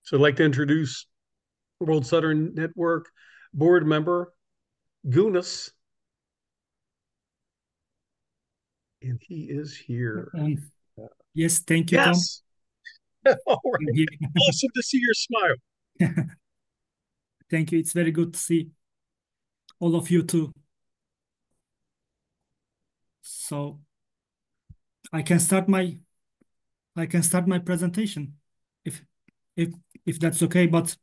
So I'd like to introduce World Stutter Network board member Gunas, and he is here. Yes, thank you, Tom. Yes. All right. Awesome to see your smile. Thank you. It's very good to see all of you too. So I can start my presentation if if if that's okay. But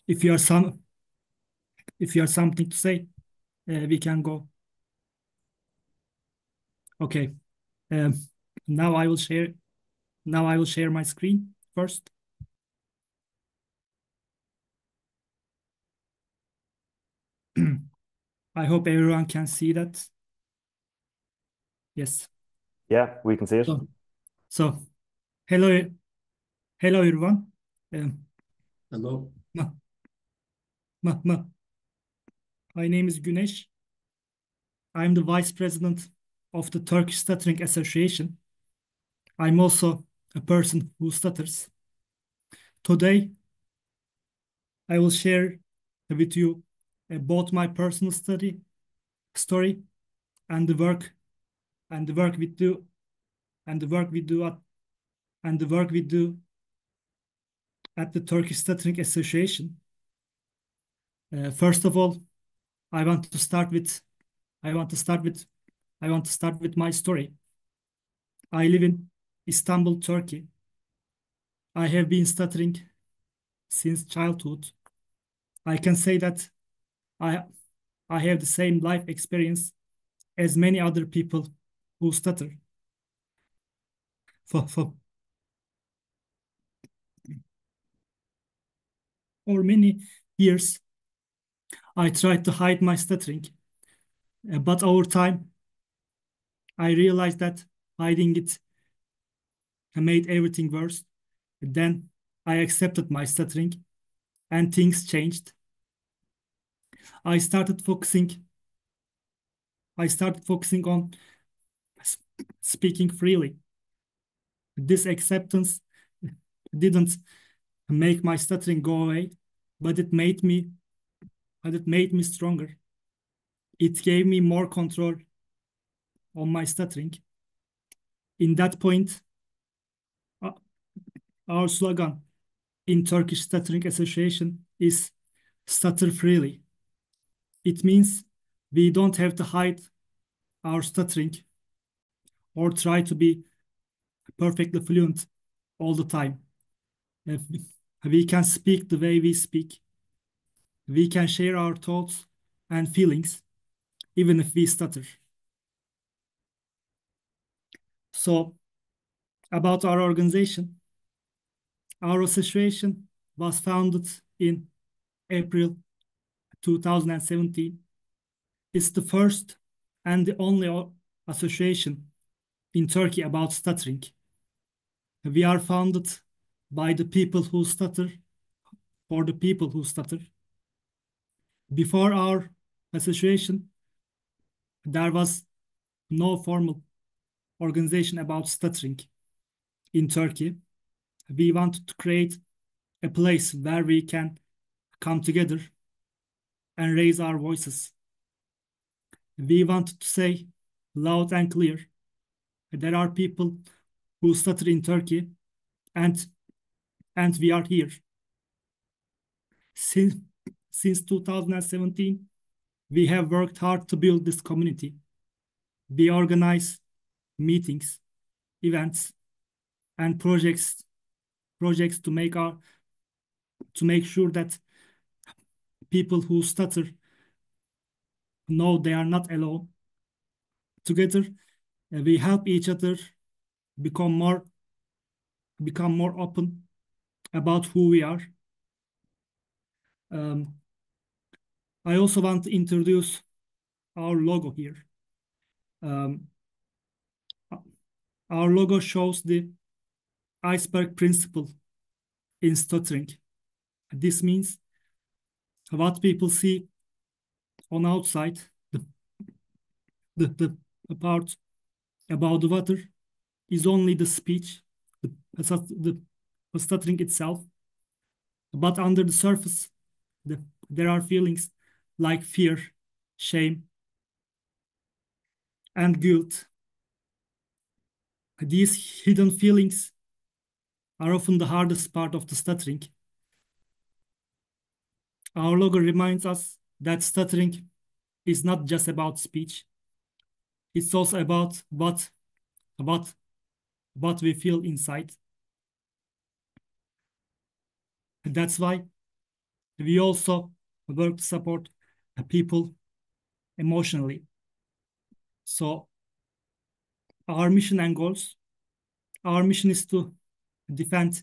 if you are something to say, we can go. Okay. Um, now I will share. Now I will share my screen first. I hope everyone can see that. Yes. Yeah, we can see it. So hello, hello everyone. Hello. My name is Güneş. I'm the vice president of the Turkish Stuttering Association. I'm also a person who stutters. Today, I will share with you both my personal story and the work we do and the work we do at the Turkish Stuttering Association. First of all, I want to start with my story. I live in Istanbul, Turkey. I have been stuttering since childhood. I can say that I I have the same life experience as many other people who stutter. For many years, I tried to hide my stuttering, but over time, I realized that hiding it made everything worse. Then I accepted my stuttering, and things changed. I started focusing. I started focusing on speaking freely. This acceptance didn't make my stuttering go away, but it made me stronger. It gave me more control on my stuttering. In that point, uh, our slogan in Turkish Stuttering Association is stutter freely. It means we don't have to hide our stuttering or try to be perfectly fluent all the time. We can speak the way we speak. We can share our thoughts and feelings, even if we stutter. So, about our organization, our association was founded in April 2017. It's the first and the only association in Turkey about stuttering. We are founded by the people who stutter, for the people who stutter. Before our association, there was no formal organization about stuttering in Turkey. We wanted to create a place where we can come together and raise our voices. We wanted to say loud and clear, there are people who stutter in Turkey, and we are here. Since 2017, we have worked hard to build this community. We organize meetings, events, and projects to make sure that people who stutter know they are not alone. Together, we help each other become more open about who we are. I also want to introduce our logo here. Our logo shows the iceberg principle in stuttering. This means what people see on outside, the part about the water is only the speech, the stuttering itself. But under the surface, there are feelings like fear, shame, and guilt. These hidden feelings are often the hardest part of the stuttering. Our logo reminds us that stuttering is not just about speech. It's also about what we feel inside. That's why we also work to support people emotionally. So our mission and goals, our mission is to defend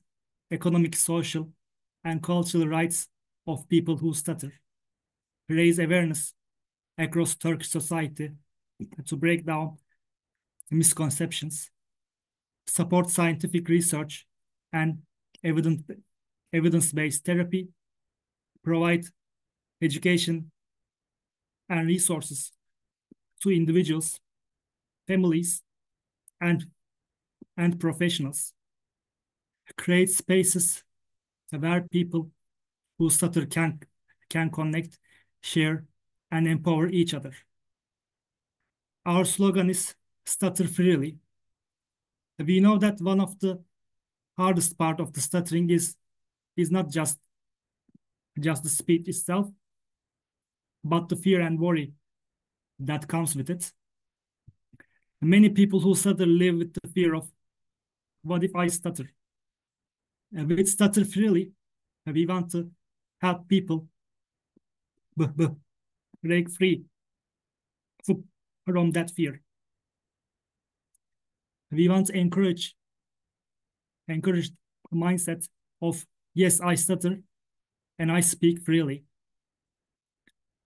economic, social, and cultural rights of people who stutter, raise awareness across Turkish society to break down misconceptions, support scientific research and evidence-based therapy, provide education and resources to individuals, families, and professionals, create spaces where people who stutter can connect, share, and empower each other. Our slogan is stutter freely. We know that one of the hardest part of the stuttering is not just the speech itself, but the fear and worry that comes with it. Many people who stutter live with the fear of, what if I stutter? With Stutter Freely, we want to help people break free from that fear. We want to encourage the mindset of, yes, I stutter and I speak freely.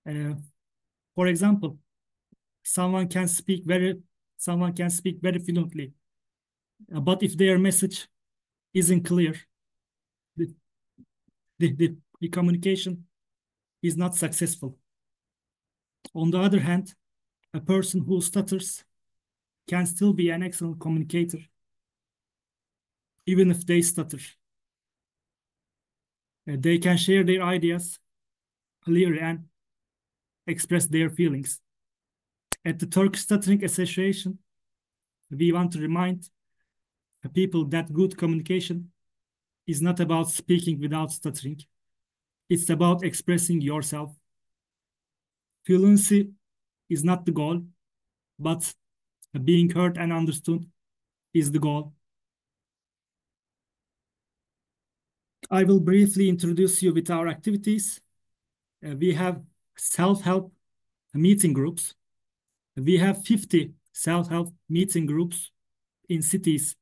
For example, someone can speak very fluently, but if their message isn't clear, the communication is not successful. On the other hand, a person who stutters can still be an excellent communicator, even if they stutter. They can share their ideas clearly and express their feelings. At the Turkish Stuttering Association, we want to remind people that good communication is not about speaking without stuttering. It's about expressing yourself. Fluency is not the goal, but being heard and understood is the goal. I will briefly introduce you with our activities. We have self-help meeting groups. We have 50 self-help meeting groups in cities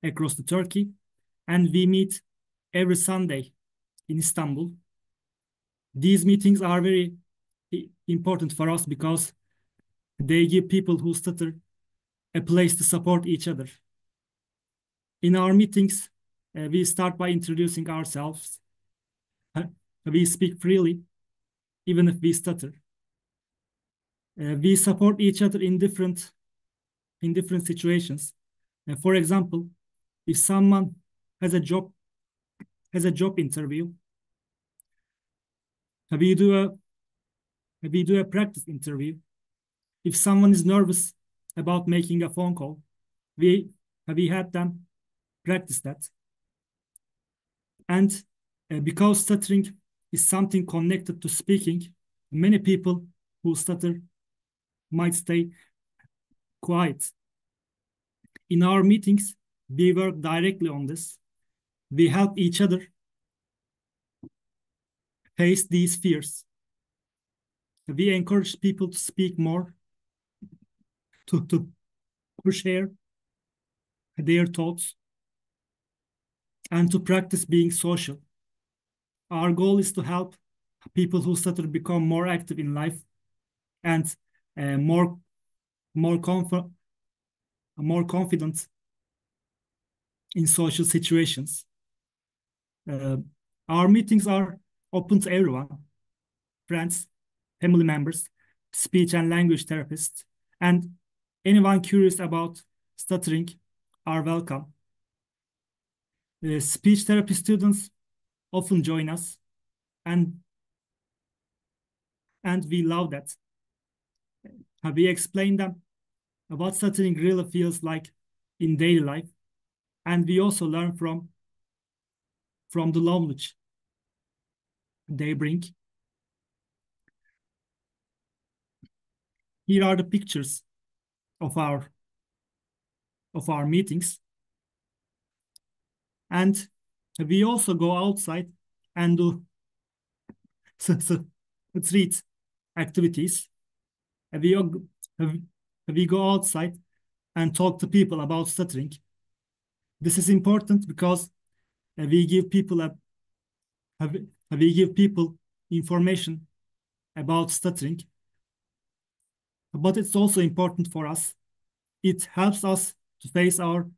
across the Turkey, and we meet every Sunday in Istanbul. These meetings are very important for us because they give people who stutter a place to support each other. In our meetings, we start by introducing ourselves. We speak freely, even if we stutter. We support each other in different situations. For example, if someone has a job interview, we do a practice interview. If someone is nervous about making a phone call, we had them practice that. And because stuttering is something connected to speaking, many people who stutter might stay quiet. In our meetings, we work directly on this. We help each other face these fears. We encourage people to speak more, to share their thoughts, and to practice being social. Our goal is to help people who stutter become more active in life and more confident in social situations. Our meetings are open to everyone: friends, family members, speech and language therapists, and anyone curious about stuttering are welcome. Speech therapy students often join us, and we love that. We explain them what stuttering really feels like in daily life, and we also learn from the knowledge they bring. Here are the pictures of our meetings, and we also go outside and do street activities. We go outside and talk to people about stuttering. This is important because we give people information about stuttering, but it's also important for us. It helps us to face our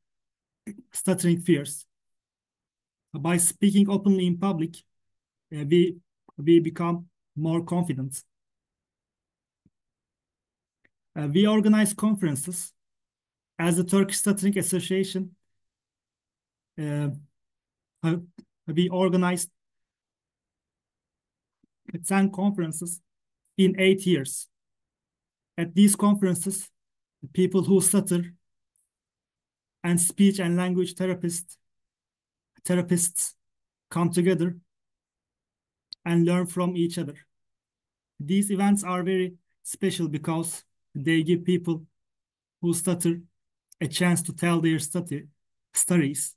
stuttering fears. By speaking openly in public, we become more confident. We organize conferences. As the Turkish Stuttering Association, we organized 10 conferences in 8 years. At these conferences, people who stutter and speech and language therapists come together and learn from each other. These events are very special because they give people who stutter a chance to tell their stories.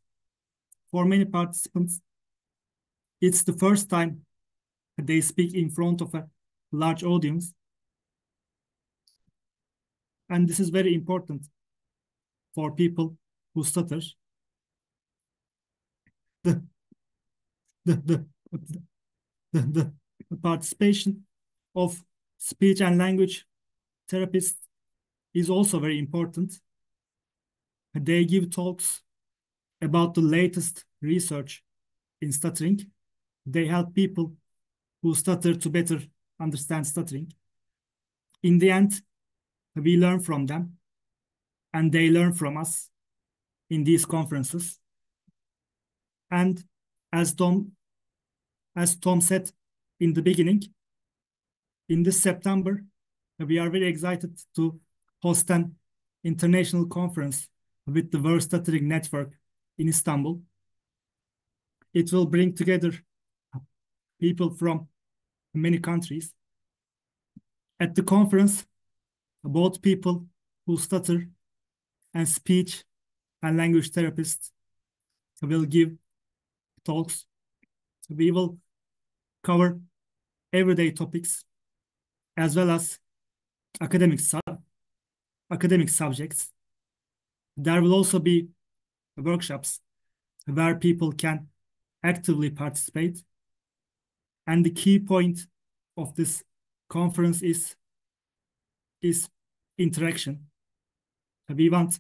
For many participants, it's the first time they speak in front of a large audience. And this is very important for people who stutter. The participation of speech and language therapists is also very important. They give talks about the latest research in stuttering. They help people who stutter to better understand stuttering. In the end, we learn from them, and they learn from us in these conferences. And as Tom said in the beginning, in this September, we are very excited to host an international conference with the World Stuttering Network in Istanbul. It will bring together people from many countries. At the conference, both people who stutter and speech and language therapists will give talks. We will cover everyday topics as well as academic subjects. There will also be workshops where people can actively participate. And the key point of this conference is interaction. We want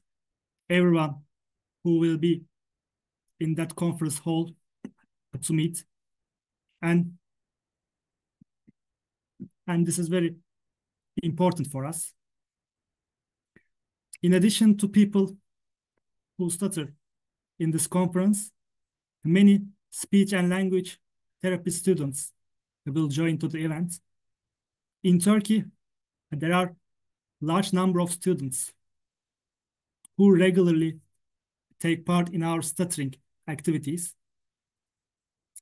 everyone who will be in that conference hall to meet. And this is very important for us. In addition to people who stutter in this conference, many speech and language therapy students will join to the event. In Turkey, there are large number of students who regularly take part in our stuttering activities,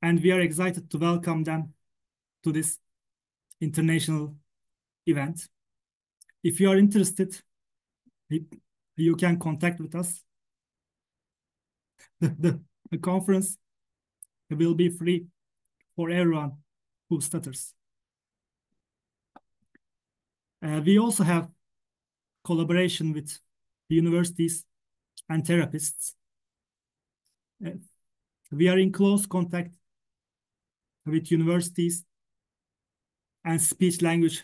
and we are excited to welcome them to this international event. If you are interested, you can contact with us. The conference will be free for everyone who stutters. We also have collaboration with universities and therapists. We are in close contact with universities and speech language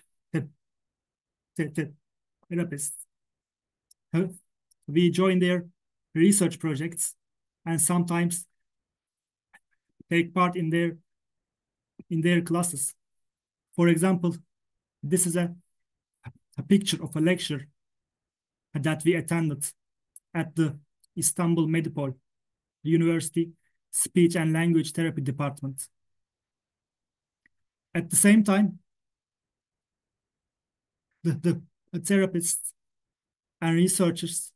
therapists. We join their research projects and sometimes take part in their classes. For example, this is a picture of a lecture that we attended at the Istanbul Medipol University Speech and Language Therapy Department At the same time, the therapists and researchers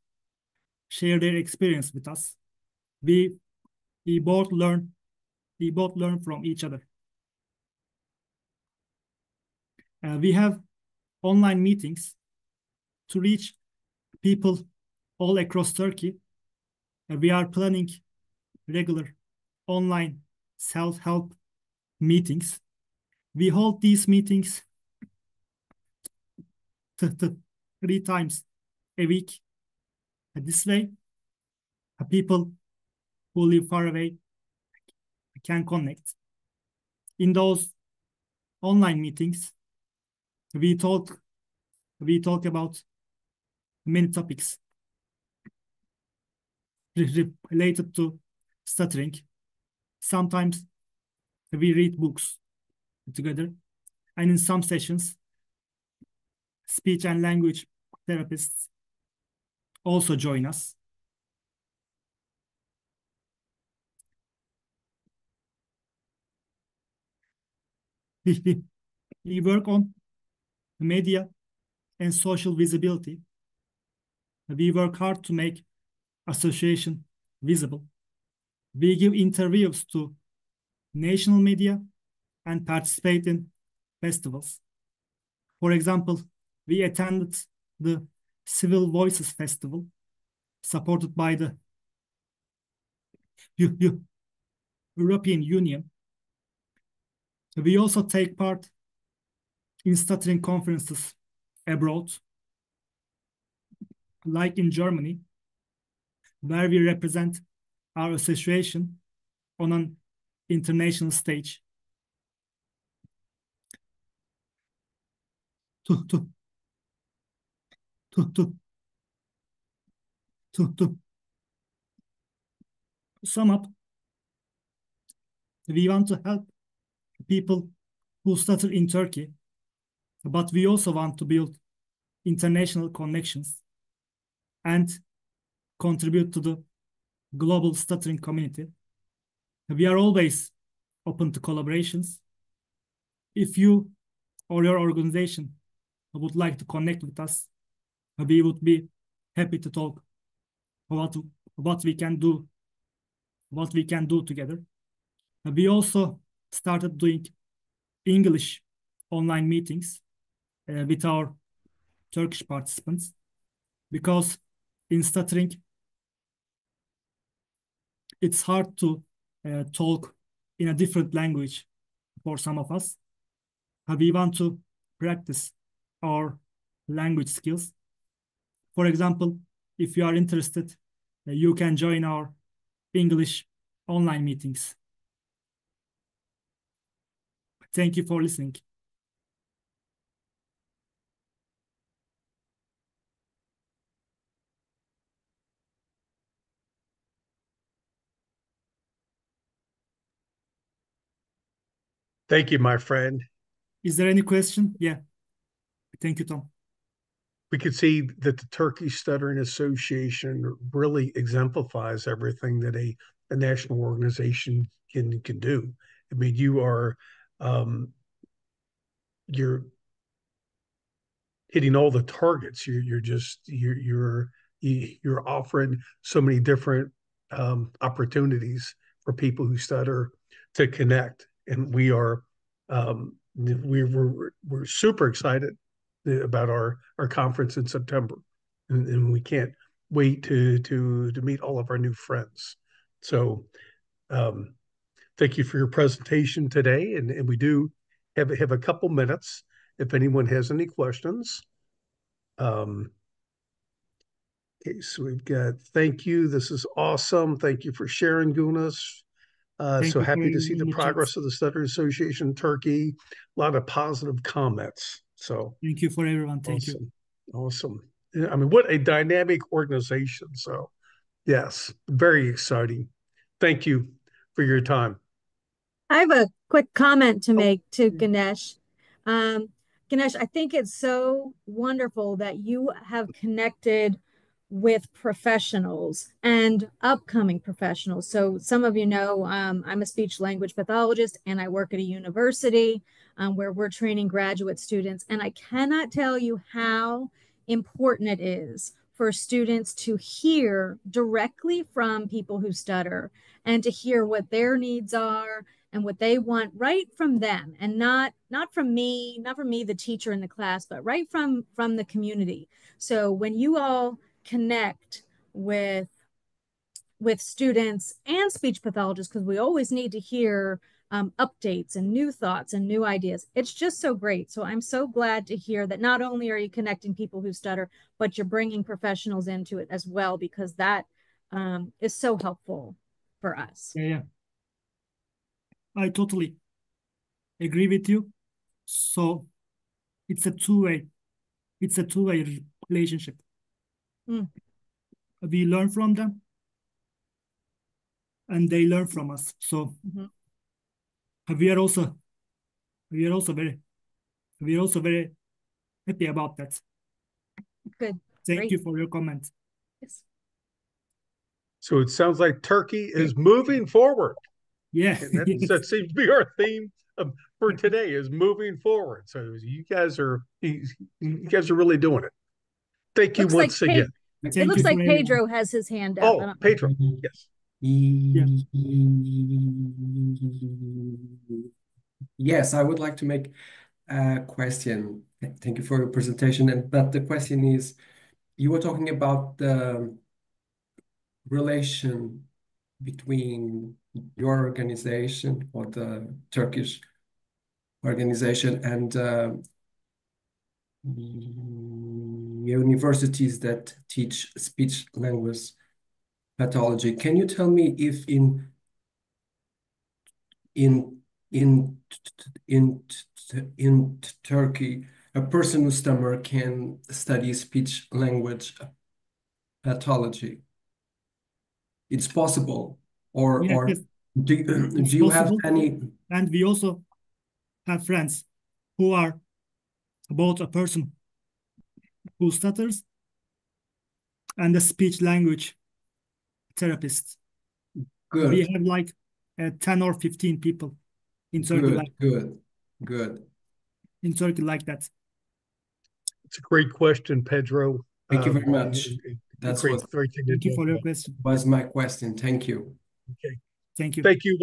share their experience with us. We both learn from each other. We have online meetings to reach people all across Turkey. We are planning regular online self-help meetings. We hold these meetings 3 times a week. This way, people who live far away can connect. In those online meetings, we talk about many topics related to stuttering. Sometimes we read books together, and in some sessions, speech and language therapists also join us. We work on media and social visibility. We work hard to make association visible. We give interviews to national media and participate in festivals. For example, we attended the Civil Voices Festival, supported by the European Union. We also take part in stuttering conferences abroad, like in Germany, where we represent our association on an international stage. To sum up, we want to help people who stutter in Turkey, but we also want to build international connections and contribute to the global stuttering community. We are always open to collaborations. If you or your organization would like to connect with us, we would be happy to talk about what we can do together. We also started doing English online meetings with our Turkish participants, because in stuttering, it's hard to talk in a different language for some of us. We want to practice our language skills. For example, if you are interested, you can join our English online meetings. Thank you for listening. Thank you, my friend. Is there any question? Yeah. Thank you, Tom. We could see that the Turkish Stuttering Association really exemplifies everything that a national organization can do. I mean, you're hitting all the targets. You're offering so many different opportunities for people who stutter to connect, and we're super excited about our conference in September, and we can't wait to meet all of our new friends. So thank you for your presentation today, and we do have a couple minutes if anyone has any questions. Okay, so we've got, thank you. This is awesome. Thank you for sharing, Gunas. So happy to see the progress of the Stuttering Association in Turkey. A lot of positive comments. So thank you for everyone. Thank you. Awesome. I mean, what a dynamic organization. So yes, very exciting. Thank you for your time. I have a quick comment to make to Ganesh. Ganesh, I think it's so wonderful that you have connected with professionals and upcoming professionals. So some of you know, I'm a speech language pathologist and I work at a university where we're training graduate students. And I cannot tell you how important it is for students to hear directly from people who stutter and to hear what their needs are and what they want right from them, and not from me, the teacher in the class, but right from the community. So when you all connect with students and speech pathologists, because we always need to hear updates and new thoughts and new ideas. It's just so great. So I'm so glad to hear that not only are you connecting people who stutter, but you're bringing professionals into it as well, because that is so helpful for us. Yeah. I totally agree with you. So it's a two-way relationship. We learn from them and they learn from us. So we are also very happy about that. Good. Thank you for your comment. Yes. So it sounds like Turkey is moving forward. Yeah. And that seems to be our theme for today, is moving forward. So you guys are really doing it. Thank you once again. It looks like Pedro has his hand up. Oh, Pedro, yes. Yes, I would like to make a question. Thank you for your presentation. But the question is, you were talking about the relation between your organization or the Turkish organization and universities that teach speech language pathology. Can you tell me if in Turkey a person with stammer can study speech language pathology? It's possible, or do you have any? And we also have friends who are both a person who stutters and a speech language therapist. Good. We have like 10 or 15 people in Turkey. Good. In Turkey like that. It's a great question, Pedro. Thank you very much. That's great. Thank you for your question. Was my question. Thank you. Okay. Thank you. Thank you.